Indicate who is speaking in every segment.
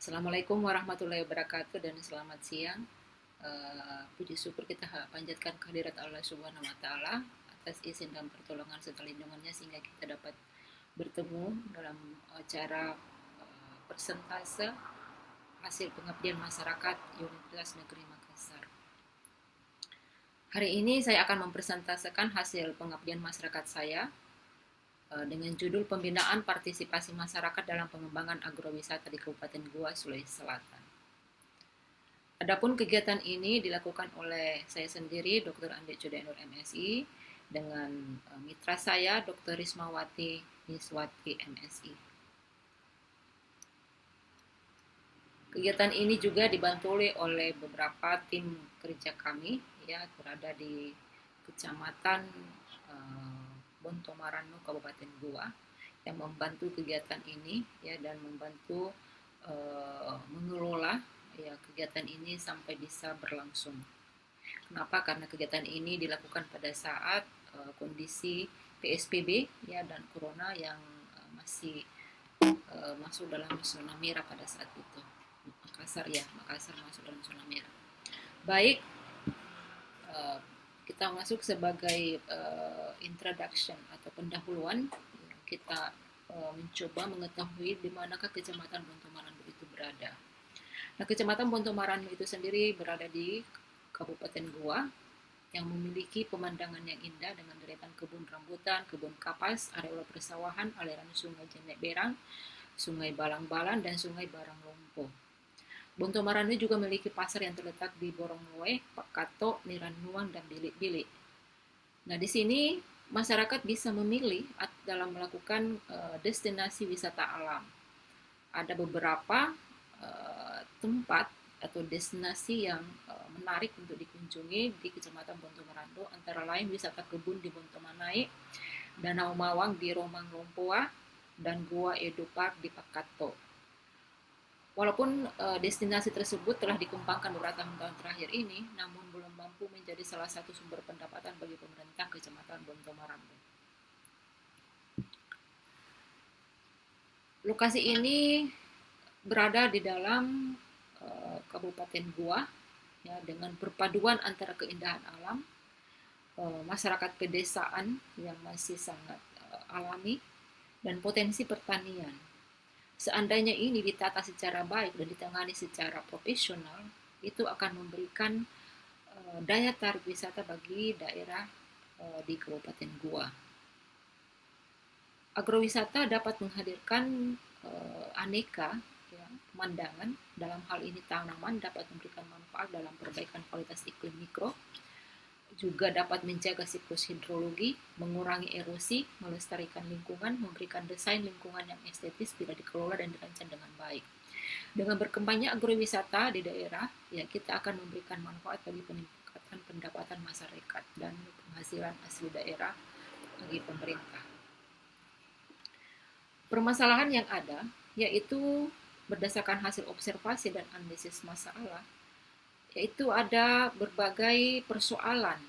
Speaker 1: Assalamualaikum warahmatullahi wabarakatuh dan selamat siang. Puji syukur kita panjatkan kehadirat Allah Subhanahu wa Ta'ala atas izin dan pertolongan serta lindungannya sehingga kita dapat bertemu dalam acara persentase hasil pengabdian masyarakat Universitas Negeri Makassar. Hari ini saya akan mempresentasekan hasil pengabdian masyarakat saya dengan judul Pembinaan Partisipasi Masyarakat dalam Pengembangan Agrowisata di Kabupaten Goa, Sulawesi Selatan. Adapun kegiatan ini dilakukan oleh saya sendiri, Dr. Ande Cudenur MSI, dengan mitra saya, Dr. Rismawati Niswati MSI. Kegiatan ini juga dibantu oleh beberapa tim kerja kami, ya, berada di Kecamatan Bontomaranu, Kabupaten Goa, yang membantu kegiatan ini, ya, dan membantu mengelola, ya, kegiatan ini sampai bisa berlangsung. Kenapa? Karena kegiatan ini dilakukan pada saat kondisi PSBB, ya, dan corona yang masih masuk dalam zona merah pada saat itu. Makassar masuk dalam zona merah. Baik, kita masuk sebagai introduction atau pendahuluan. Kita mencoba mengetahui di manakah Kecamatan Bontomaranu itu berada. Nah, Kecamatan Bontomaranu itu sendiri berada di Kabupaten Goa yang memiliki pemandangan yang indah dengan deretan kebun rambutan, kebun kapas, areal persawahan, aliran sungai Jenek Berang, sungai Balang-Balan, dan sungai Baranglompo. Bontomaranu juga memiliki pasar yang terletak di Borongloe, Pakato, Nirannuang, dan Bilik-Bilik. Nah, di sini masyarakat bisa memilih dalam melakukan destinasi wisata alam. Ada beberapa tempat atau destinasi yang menarik untuk dikunjungi di Kecamatan Bontomaranu, antara lain wisata kebun di Bontomanai, Danau Mawang di Romang Lompoa, dan Goa Edu Park di Pakato. Walaupun destinasi tersebut telah dikembangkan beberapa tahun terakhir ini, namun belum mampu menjadi salah satu sumber pendapatan bagi pemerintah Kecamatan Bontomaranu. Lokasi ini berada di dalam Kabupaten Goa, ya, dengan perpaduan antara keindahan alam, masyarakat pedesaan yang masih sangat alami, dan potensi pertanian. Seandainya ini ditata secara baik dan ditangani secara profesional, itu akan memberikan daya tarik wisata bagi daerah di Kabupaten Goa. Agrowisata dapat menghadirkan aneka, ya, pemandangan. Dalam hal ini tanaman dapat memberikan manfaat dalam perbaikan kualitas iklim mikro, juga dapat menjaga siklus hidrologi, mengurangi erosi, melestarikan lingkungan, memberikan desain lingkungan yang estetis bila dikelola dan dirancang dengan baik. Dengan berkembangnya agrowisata di daerah, ya, kita akan memberikan manfaat bagi peningkatan pendapatan masyarakat dan penghasilan asli daerah bagi pemerintah. Permasalahan yang ada yaitu berdasarkan hasil observasi dan analisis masalah, yaitu ada berbagai persoalan,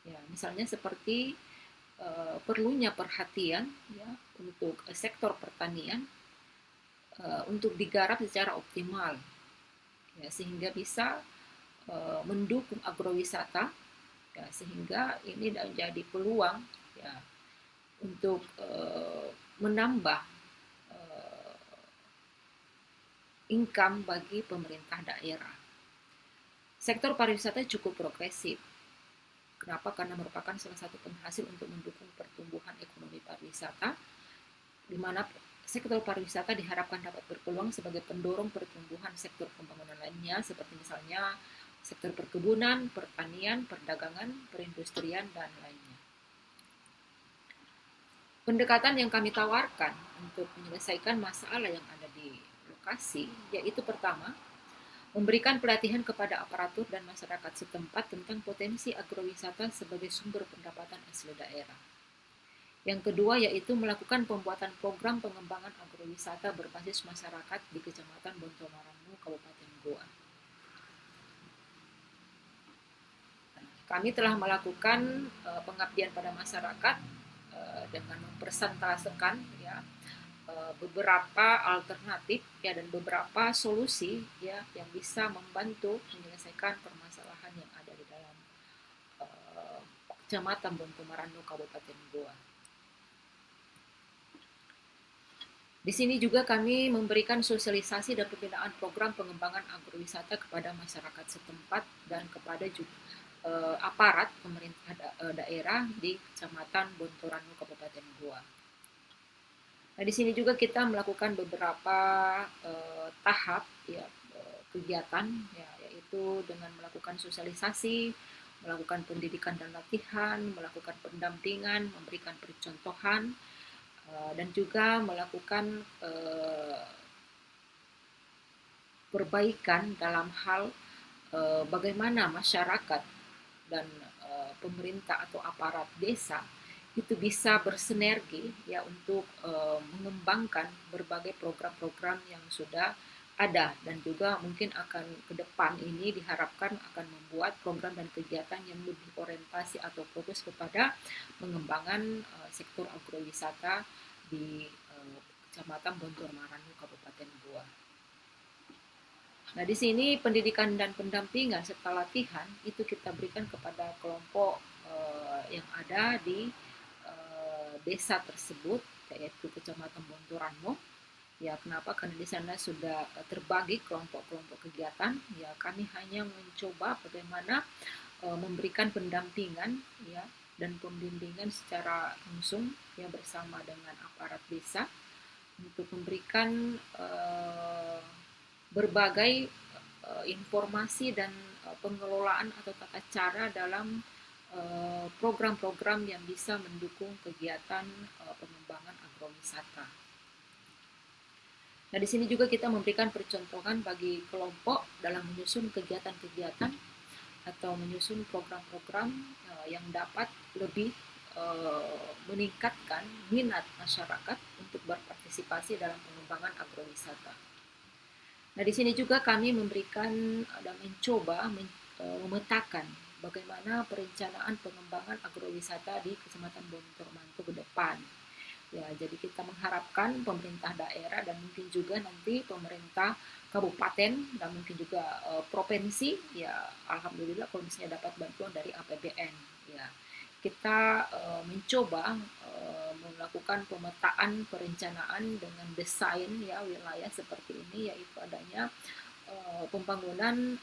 Speaker 1: ya, misalnya seperti perlunya perhatian, ya, untuk sektor pertanian untuk digarap secara optimal, ya, sehingga bisa mendukung agrowisata, ya, sehingga ini menjadi peluang, ya, untuk menambah income bagi pemerintah daerah. Sektor pariwisata cukup progresif. Kenapa? Karena merupakan salah satu penghasil untuk mendukung pertumbuhan ekonomi pariwisata, di mana sektor pariwisata diharapkan dapat berpeluang sebagai pendorong pertumbuhan sektor pembangunan lainnya, seperti misalnya sektor perkebunan, pertanian, perdagangan, perindustrian, dan lainnya. Pendekatan yang kami tawarkan untuk menyelesaikan masalah yang ada di lokasi, yaitu pertama, memberikan pelatihan kepada aparatur dan masyarakat setempat tentang potensi agrowisata sebagai sumber pendapatan asli daerah. Yang kedua yaitu melakukan pembuatan program pengembangan agrowisata berbasis masyarakat di Kecamatan Bontomaranu, Kabupaten Goa. Kami telah melakukan pengabdian pada masyarakat dengan mempresentasekan, ya, beberapa alternatif ya dan beberapa solusi ya yang bisa membantu menyelesaikan permasalahan yang ada di dalam Kecamatan Bonto Marano, Kabupaten Goa. Di sini juga kami memberikan sosialisasi dan pembinaan program pengembangan agrowisata kepada masyarakat setempat dan kepada juga aparat pemerintah daerah di Kecamatan Bontorano, Kabupaten Goa. Nah, di sini juga kita melakukan beberapa tahap ya kegiatan ya, yaitu dengan melakukan sosialisasi, melakukan pendidikan dan latihan, melakukan pendampingan, memberikan percontohan, dan juga melakukan perbaikan dalam hal bagaimana masyarakat dan pemerintah atau aparat desa itu bisa bersinergi ya untuk mengembangkan berbagai program-program yang sudah ada dan juga mungkin akan ke depan ini diharapkan akan membuat program dan kegiatan yang lebih orientasi atau fokus kepada pengembangan sektor agrowisata di Kecamatan Bontor Maranu, Kabupaten Goa. Nah, di sini pendidikan dan pendampingan serta latihan itu kita berikan kepada kelompok yang ada di desa tersebut, yaitu Kecamatan Bontorano. Ya, kenapa? Karena di sana sudah terbagi kelompok-kelompok kegiatan. Ya, kami hanya mencoba bagaimana memberikan pendampingan ya dan pembimbingan secara langsung ya bersama dengan aparat desa untuk memberikan berbagai informasi dan pengelolaan atau tata cara dalam program-program yang bisa mendukung kegiatan pengembangan agrowisata. Nah, di sini juga kita memberikan percontohan bagi kelompok dalam menyusun kegiatan-kegiatan atau menyusun program-program yang dapat lebih meningkatkan minat masyarakat untuk berpartisipasi dalam pengembangan agrowisata. Nah, di sini juga kami memberikan dan mencoba memetakan bagaimana perencanaan pengembangan agrowisata di Kecamatan Bontor Mantu ke depan. Ya, jadi kita mengharapkan pemerintah daerah dan mungkin juga nanti pemerintah kabupaten dan mungkin juga provinsi ya alhamdulillah kalau misalnya dapat bantuan dari APBN ya. Kita mencoba melakukan pemetaan perencanaan dengan desain ya wilayah seperti ini yaitu adanya pembangunan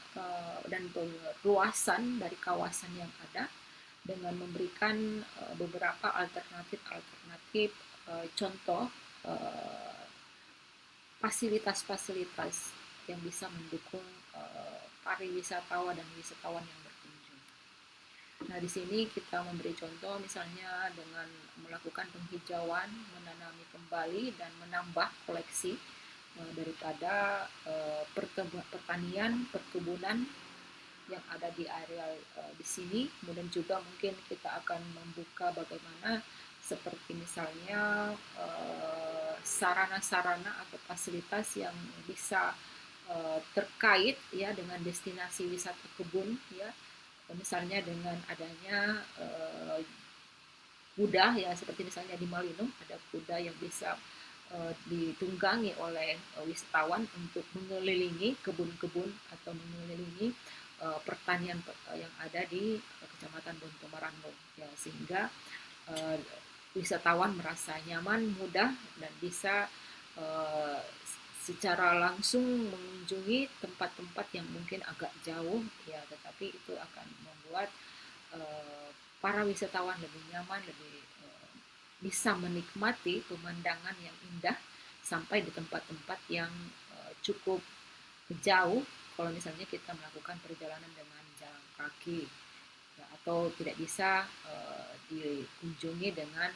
Speaker 1: dan perluasan dari kawasan yang ada dengan memberikan beberapa alternatif contoh fasilitas-fasilitas yang bisa mendukung pariwisatawan dan wisatawan yang berkunjung. Nah, di sini kita memberi contoh misalnya dengan melakukan penghijauan, menanami kembali dan menambah koleksi daripada pertanian, perkebunan yang ada di area di sini. Kemudian juga mungkin kita akan membuka bagaimana seperti misalnya sarana-sarana atau fasilitas yang bisa terkait ya dengan destinasi wisata kebun ya misalnya dengan adanya kuda ya seperti misalnya di Malino ada kuda yang bisa ditunggangi oleh wisatawan untuk mengelilingi kebun-kebun atau mengelilingi pertanian yang ada di Kecamatan Bonto Marano ya sehingga wisatawan merasa nyaman, mudah dan bisa secara langsung mengunjungi tempat-tempat yang mungkin agak jauh ya tetapi itu akan membuat para wisatawan lebih nyaman, lebih bisa menikmati pemandangan yang indah sampai di tempat-tempat yang cukup jauh kalau misalnya kita melakukan perjalanan dengan jalan kaki ya, atau tidak bisa dikunjungi dengan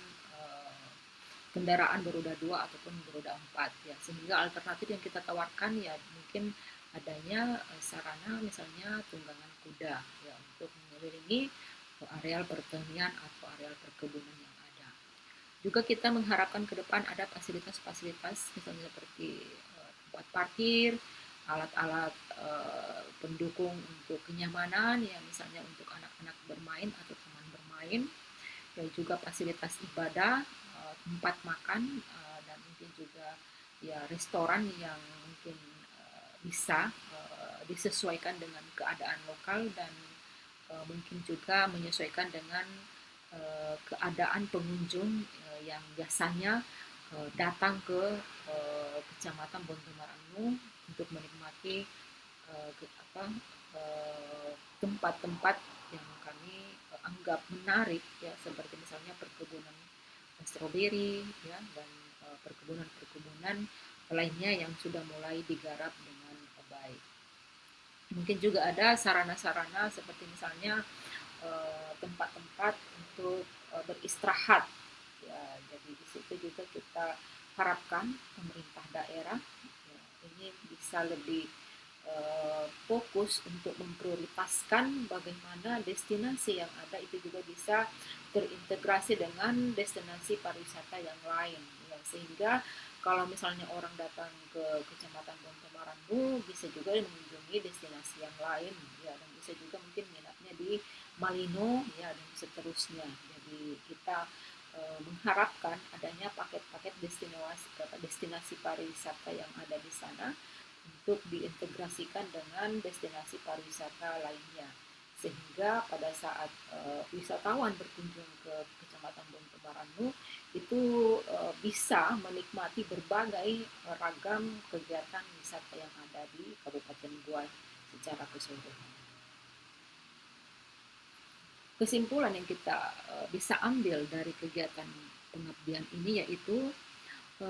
Speaker 1: kendaraan beroda 2 ataupun beroda 4 ya sehingga alternatif yang kita tawarkan ya mungkin adanya sarana misalnya tunggangan kuda ya untuk mengelilingi areal pertanian atau areal perkebunan yang ada. Juga kita mengharapkan ke depan ada fasilitas-fasilitas misalnya seperti tempat parkir, alat-alat pendukung untuk kenyamanan ya misalnya untuk anak-anak bermain atau teman bermain dan juga fasilitas ibadah, tempat makan dan mungkin juga ya restoran yang mungkin bisa disesuaikan dengan keadaan lokal dan mungkin juga menyesuaikan dengan keadaan pengunjung yang biasanya datang ke Kecamatan Bonto Marangu untuk menikmati tempat-tempat yang kami anggap menarik ya, seperti misalnya perkebunan stroberi ya, dan perkebunan-perkebunan lainnya yang sudah mulai digarap dengan baik. Mungkin juga ada sarana-sarana seperti misalnya tempat-tempat untuk beristirahat ya, jadi di situ juga kita harapkan pemerintah daerah ya, ini bisa lebih fokus untuk memprioritaskan bagaimana destinasi yang ada itu juga bisa terintegrasi dengan destinasi pariwisata yang lain ya, sehingga kalau misalnya orang datang ke Kecamatan Bonto Marangu bisa juga mengunjungi destinasi yang lain ya, dan bisa juga mungkin minatnya di Malino ya, dan seterusnya. Jadi kita mengharapkan adanya paket-paket destinasi pariwisata yang ada di sana untuk diintegrasikan dengan destinasi pariwisata lainnya, sehingga pada saat wisatawan berkunjung ke Kecamatan Bonto Marangu itu bisa menikmati berbagai ragam kegiatan wisata yang ada di Kabupaten Goa secara keseluruhan. Kesimpulan yang kita bisa ambil dari kegiatan pengabdian ini yaitu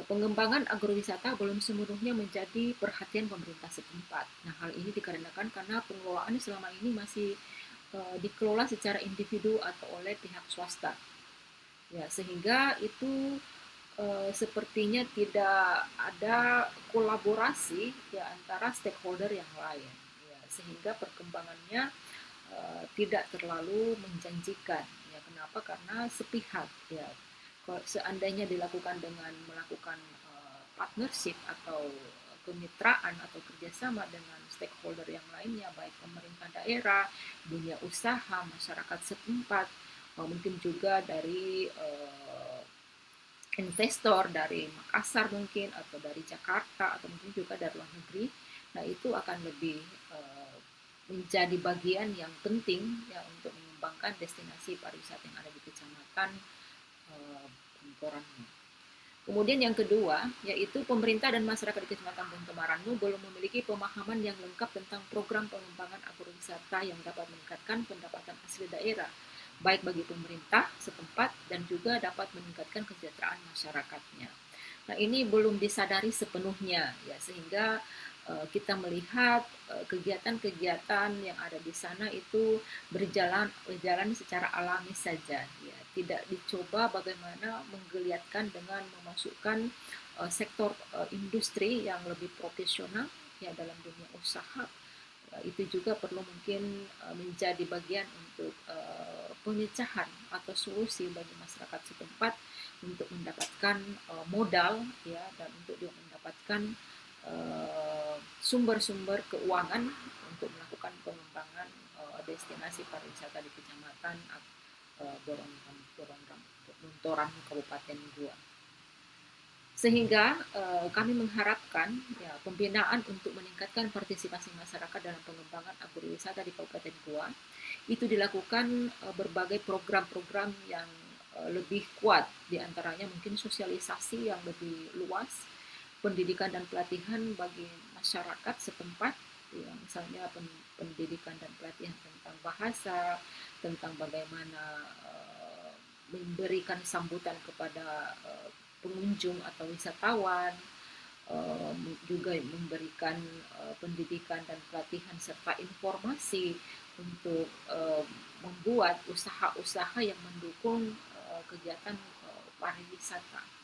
Speaker 1: pengembangan agrowisata belum seluruhnya menjadi perhatian pemerintah setempat. Nah, hal ini dikarenakan karena pengelolaan selama ini masih dikelola secara individu atau oleh pihak swasta. Ya, sehingga itu sepertinya tidak ada kolaborasi ya antara stakeholder yang lain. Ya, sehingga perkembangannya tidak terlalu menjanjikan. Ya, kenapa? Karena sepihak. Ya, kalau seandainya dilakukan dengan melakukan partnership atau kemitraan atau kerjasama dengan stakeholder yang lainnya, baik pemerintah daerah, dunia usaha, masyarakat setempat, mungkin juga dari investor dari Makassar mungkin, atau dari Jakarta, atau mungkin juga dari luar negeri. Nah, itu akan lebih menjadi bagian yang penting ya untuk mengembangkan destinasi pariwisata yang ada di Kecamatan Bontoran. Kemudian yang kedua, yaitu pemerintah dan masyarakat di Kecamatan Bonto Marangu belum memiliki pemahaman yang lengkap tentang program pengembangan agrowisata yang dapat meningkatkan pendapatan asli daerah, baik bagi pemerintah setempat dan juga dapat meningkatkan kesejahteraan masyarakatnya. Nah, ini belum disadari sepenuhnya ya, sehingga kita melihat kegiatan-kegiatan yang ada di sana itu berjalan secara alami saja ya, tidak dicoba bagaimana menggeliatkan dengan memasukkan sektor industri yang lebih profesional ya dalam dunia usaha. Itu juga perlu mungkin menjadi bagian untuk pemecahan atau solusi bagi masyarakat setempat untuk mendapatkan modal ya, dan untuk juga mendapatkan sumber-sumber keuangan untuk melakukan pengembangan destinasi pariwisata di Kecamatan Bontoran Kabupaten Goa. Sehingga kami mengharapkan ya, pembinaan untuk meningkatkan partisipasi masyarakat dalam pengembangan agrowisata di Kabupaten Goa itu dilakukan berbagai program-program yang lebih kuat, diantaranya mungkin sosialisasi yang lebih luas, pendidikan dan pelatihan bagi masyarakat setempat, ya, misalnya pendidikan dan pelatihan tentang bahasa, tentang bagaimana memberikan sambutan kepada pengunjung atau wisatawan, juga memberikan pendidikan dan pelatihan serta informasi untuk membuat usaha-usaha yang mendukung kegiatan pariwisata.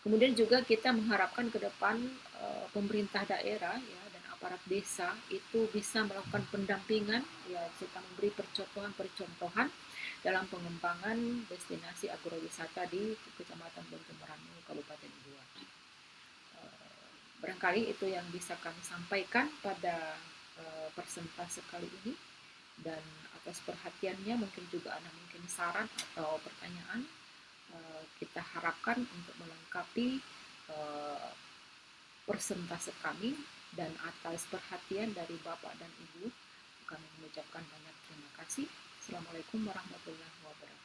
Speaker 1: Kemudian juga kita mengharapkan ke depan pemerintah daerah ya, dan aparat desa itu bisa melakukan pendampingan ya, serta memberi percontohan dalam pengembangan destinasi agrowisata di Kecamatan Bonto Marangu, Kabupaten Goa. Barangkali itu yang bisa kami sampaikan pada persentase kali ini, dan atas perhatiannya mungkin juga ada mungkin saran atau pertanyaan kita harapkan untuk melengkapi uh, persentase kami, dan atas perhatian dari Bapak dan Ibu kami mengucapkan banyak terima kasih. Assalamualaikum warahmatullahi wabarakatuh.